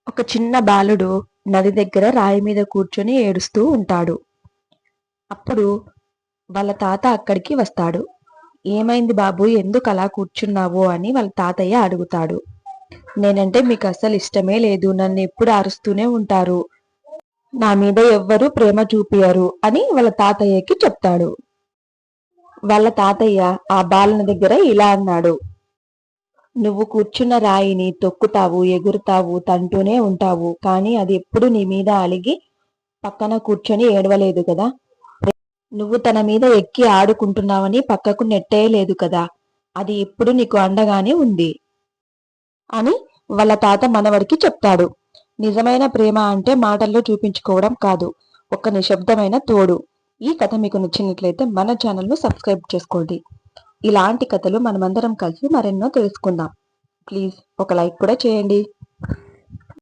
ఒక చిన్న బాలుడు నది దగ్గర రాయి మీద కూర్చొని ఏడుస్తూ ఉంటాడు. అప్పుడు వాళ్ళ తాత అక్కడికి వస్తాడు. ఏమైంది బాబు, ఎందుకు అలా కూర్చున్నావు అని వాళ్ళ తాతయ్య అడుగుతాడు. నేనంటే మీకు అస్సలు ఇష్టమే లేదు, నన్ను ఎప్పుడు అరుస్తూనే ఉంటారు, నా మీద ఎవ్వరూ ప్రేమ చూపియరు అని వాళ్ళ తాతయ్యకి చెప్తాడు. వాళ్ళ తాతయ్య ఆ బాలుని దగ్గర ఇలా అన్నాడు. నువ్వు కూర్చున్న రాయిని తొక్కుతావు, ఎగురుతావు, తంటూనే ఉంటావు, కానీ అది ఎప్పుడు నీ మీద అలిగి పక్కన కూర్చొని ఏడవలేదు కదా. నువ్వు తన మీద ఎక్కి ఆడుకుంటున్నావని పక్కకు నెట్టేయలేదు కదా. అది ఎప్పుడు నీకు అండగానే ఉంది అని వాళ్ళ తాత మనవడికి చెప్తాడు. నిజమైన ప్రేమ అంటే మాటల్లో చూపించుకోవడం కాదు, ఒక నిశ్శబ్దమైన తోడు. ఈ కథ మీకు నచ్చినట్లయితే మన ఛానల్ను సబ్స్క్రైబ్ చేసుకోండి. ఇలాంటి కథలు మనమందరం కలిసి మరెన్నో తెలుసుకుందాం. ప్లీజ్ ఒక లైక్ కూడా చేయండి.